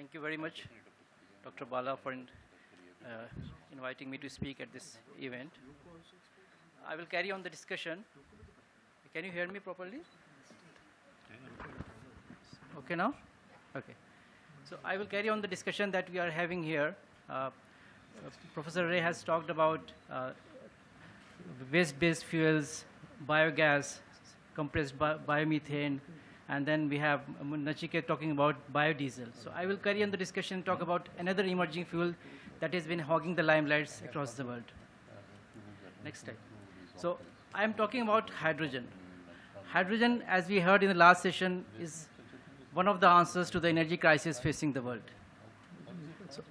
Thank you very much, Dr. Bala, for inviting me to speak at this event. I will carry on the discussion. Can you hear me properly? Okay now? Okay. So I will carry on the discussion that we are having here. Professor Ray has talked about waste-based fuels, biogas, compressed biomethane, and then we have Nachiket talking about biodiesel. So I will carry on the discussion and talk about another emerging fuel that has been hogging the limelights across the world. Next slide. So I am talking about hydrogen. Hydrogen, as we heard in the last session, is one of the answers to the energy crisis facing the world. So,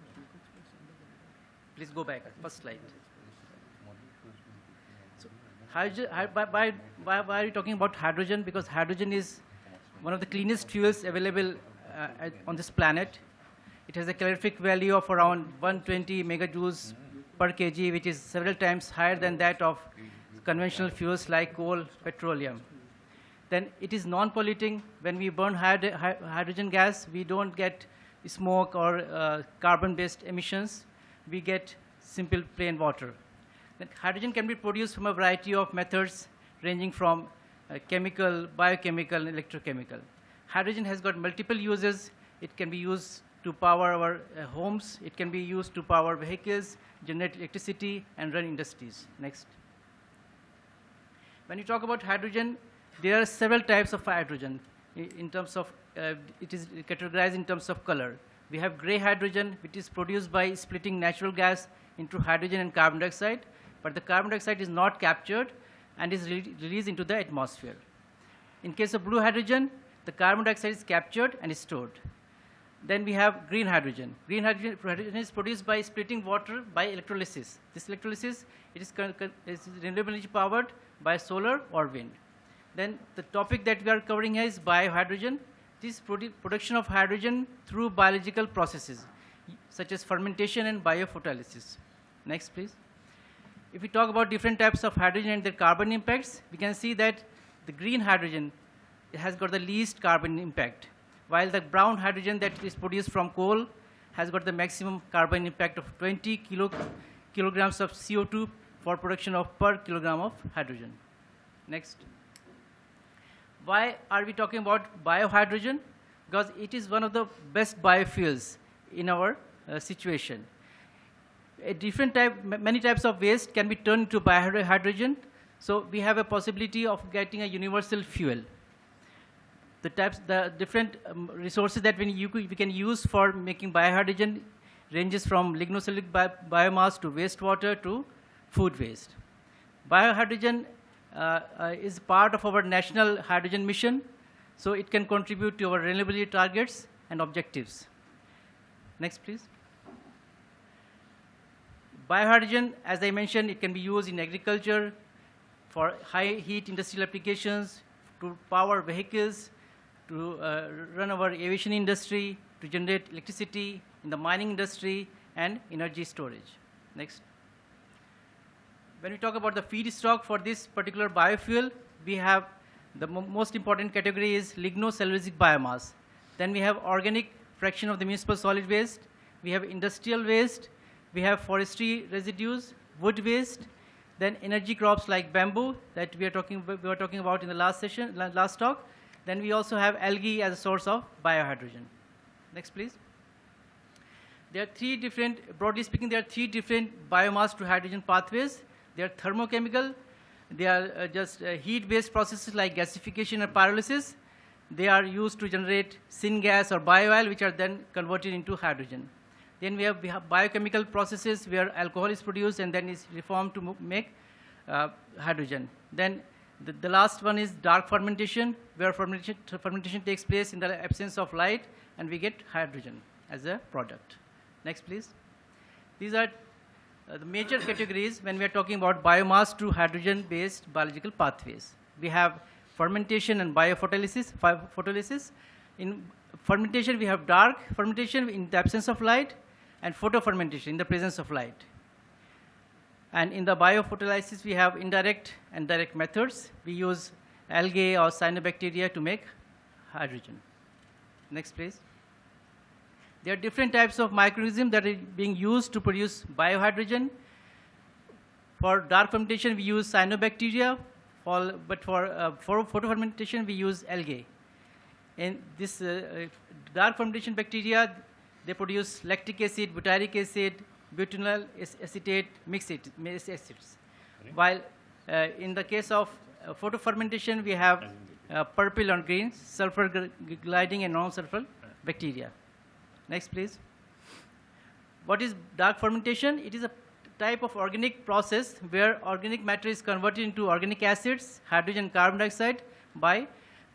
please go back, first slide. So, why are we talking about hydrogen? Because hydrogen is one of the cleanest fuels available on this planet. It has a calorific value of around 120 megajoules per kg, which is several times higher than that of conventional fuels like coal, petroleum. Then it is non-polluting. When we burn hydrogen gas, we don't get smoke or carbon-based emissions. We get simple plain water. Then hydrogen can be produced from a variety of methods ranging from chemical, biochemical, and electrochemical. Hydrogen has got multiple uses. It can be used to power our homes. It can be used to power vehicles, generate electricity, and run industries. Next. When you talk about hydrogen, there are several types of hydrogen. In terms of, it is categorized in terms of color. We have gray hydrogen, which is produced by splitting natural gas into hydrogen and carbon dioxide, but the carbon dioxide is not captured and is released into the atmosphere. In case of blue hydrogen, the carbon dioxide is captured and is stored. Then we have green hydrogen. Green hydrogen is produced by splitting water by electrolysis. This electrolysis is renewable energy powered by solar or wind. Then the topic that we are covering here is biohydrogen. This production of hydrogen through biological processes, such as fermentation and biophotolysis. Next, please. If we talk about different types of hydrogen and their carbon impacts, we can see that the green hydrogen has got the least carbon impact, while the brown hydrogen that is produced from coal has got the maximum carbon impact of 20 kilograms of CO2 for production of per kilogram of hydrogen. Next. Why are we talking about biohydrogen? Because it is one of the best biofuels in our situation. Many types of waste can be turned into biohydrogen, so we have a possibility of getting a universal fuel. The different resources that we can use for making biohydrogen ranges from lignocellulosic biomass to wastewater to food waste. Biohydrogen is part of our national hydrogen mission, so it can contribute to our renewability targets and objectives. Next, please. Biohydrogen, as I mentioned, it can be used in agriculture, for high heat industrial applications, to power vehicles, to run our aviation industry, to generate electricity in the mining industry, and energy storage. Next. When we talk about the feedstock for this particular biofuel, we have the most important category is lignocellulosic biomass. Then we have organic fraction of the municipal solid waste. We have industrial waste. We have forestry residues, wood waste. Then energy crops like bamboo that we were talking about in the last talk. Then we also have algae as a source of biohydrogen. Next, please. There are broadly speaking, there are three different biomass to hydrogen pathways. They are thermochemical. They are just heat-based processes like gasification and pyrolysis. They are used to generate syngas or bio-oil, which are then converted into hydrogen. Then we have biochemical processes where alcohol is produced and then is reformed to make hydrogen. Then the last one is dark fermentation, where fermentation takes place in the absence of light, and we get hydrogen as a product. Next, please. These are the major categories when we are talking about biomass to hydrogen-based biological pathways. We have fermentation and biophotolysis. In fermentation, we have dark fermentation in the absence of light, and photofermentation in the presence of light. And in the biophotolysis, we have indirect and direct methods. We use algae or cyanobacteria to make hydrogen. Next, please. There are different types of microorganisms that are being used to produce biohydrogen. For dark fermentation, we use cyanobacteria, but for photofermentation, we use algae. And this dark fermentation bacteria, they produce lactic acid, butyric acid, butynyl acetate, mixed acids. While in the case of photofermentation, we have purple and green, sulfur gliding and non-sulfur bacteria. Next, please. What is dark fermentation? It is a type of organic process where organic matter is converted into organic acids, hydrogen and carbon dioxide by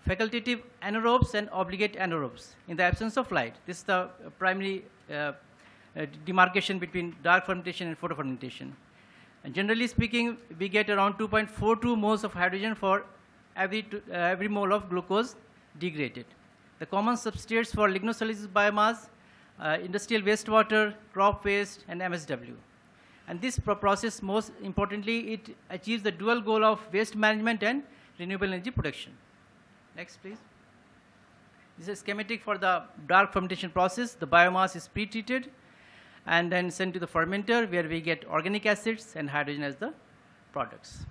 facultative anaerobes and obligate anaerobes in the absence of light. This is the primary demarcation between dark fermentation and photofermentation. And generally speaking, we get around 2.42 moles of hydrogen for every mole of glucose degraded. The common substrates for lignocellulosic biomass, industrial wastewater, crop waste, and MSW. And this process, most importantly, it achieves the dual goal of waste management and renewable energy production. Next, please. This is a schematic for the dark fermentation process. The biomass is pre-treated and then sent to the fermenter, where we get organic acids and hydrogen as the products.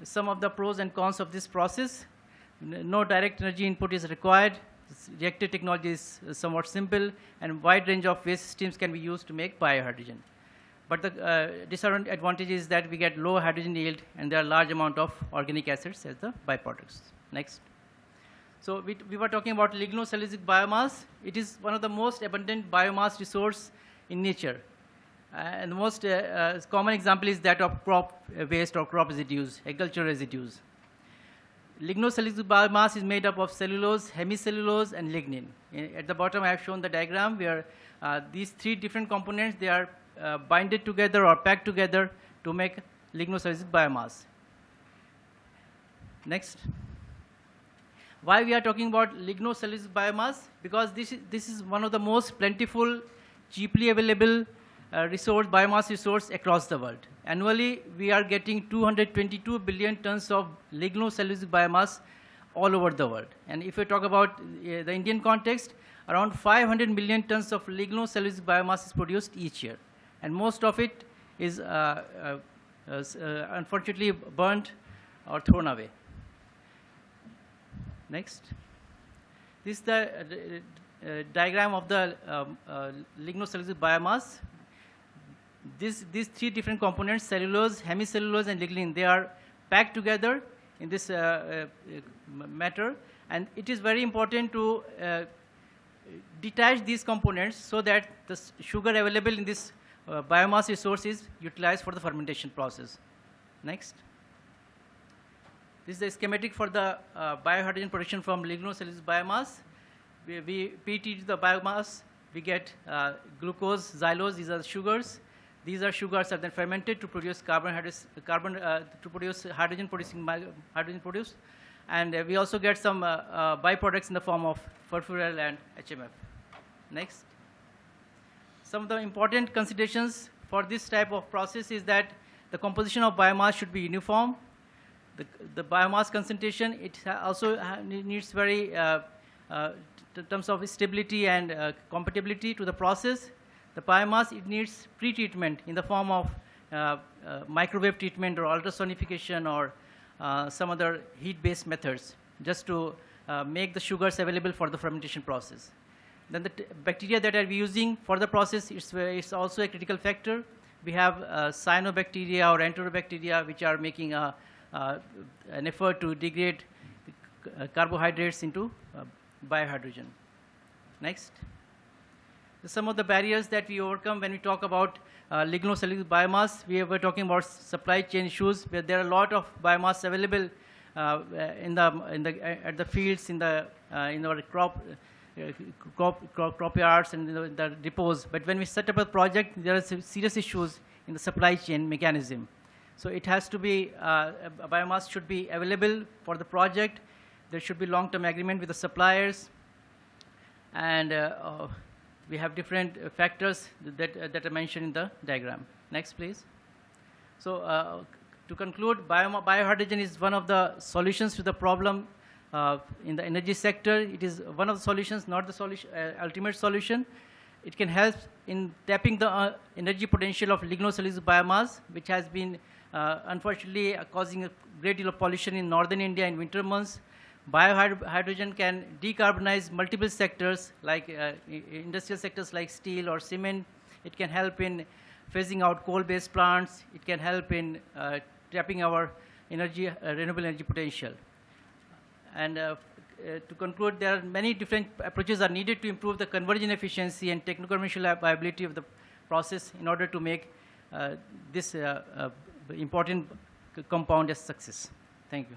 Some of the pros and cons of this process: no direct energy input is required. This reactor technology is somewhat simple, and wide range of waste streams can be used to make biohydrogen. But the disadvantage is that we get low hydrogen yield, and there are large amount of organic acids as the byproducts. Next. So we were talking about lignocellulosic biomass. It is one of the most abundant biomass resource in nature. And the most common example is that of crop waste or crop residues, agricultural residues. Lignocellulosic biomass is made up of cellulose, hemicellulose, and lignin. At the bottom, I have shown the diagram where these three different components, they are binded together or packed together to make lignocellulosic biomass. Next. Why we are talking about lignocellulosic biomass? Because this is one of the most plentiful, cheaply available biomass resource across the world. Annually, we are getting 222 billion tons of lignocellulosic biomass all over the world. And if we talk about the Indian context, around 500 million tons of lignocellulosic biomass is produced each year. And most of it is unfortunately burnt or thrown away. Next. This is the diagram of the lignocellulosic biomass. These three different components, cellulose, hemicellulose, and lignin, they are packed together in this matter. And it is very important to detach these components so that the sugar available in this biomass resource is utilized for the fermentation process. Next. This is the schematic for the biohydrogen production from lignocellulosic biomass. We pre-treat the biomass. We get glucose, xylose. These are the sugars. These are sugars are then fermented to produce hydrogen produced, and we also get some byproducts in the form of furfural and HMF. Next. Some of the important considerations for this type of process is that the composition of biomass should be uniform. The biomass concentration, it also needs very, in terms of stability and compatibility to the process. The biomass, it needs pre-treatment in the form of microwave treatment or ultrasonification or some other heat-based methods, just to make the sugars available for the fermentation process. Then the bacteria that are we using for the process, it's also a critical factor. We have cyanobacteria or enterobacteria, which are making an effort to degrade carbohydrates into biohydrogen. Next. Some of the barriers that we overcome when we talk about lignocellulosic biomass, we were talking about supply chain issues, where there are a lot of biomass available at the fields, in our crop yards and the depots. But when we set up a project, there are serious issues in the supply chain mechanism. So it has to be, biomass should be available for the project. There should be long-term agreement with the suppliers. And we have different factors that are mentioned in the diagram. Next, please. So to conclude, biohydrogen is one of the solutions to the problem in the energy sector. It is one of the solutions, not the solution, ultimate solution. It can help in tapping the energy potential of lignocellulose biomass, which has been unfortunately causing a great deal of pollution in northern India in winter months. Biohydrogen can decarbonize multiple sectors, like industrial sectors like steel or cement. It can help in phasing out coal-based plants. It can help in tapping our energy, renewable energy potential. And to conclude, there are many different approaches are needed to improve the conversion efficiency and technical commercial viability of the process in order to make this important compound a success. Thank you.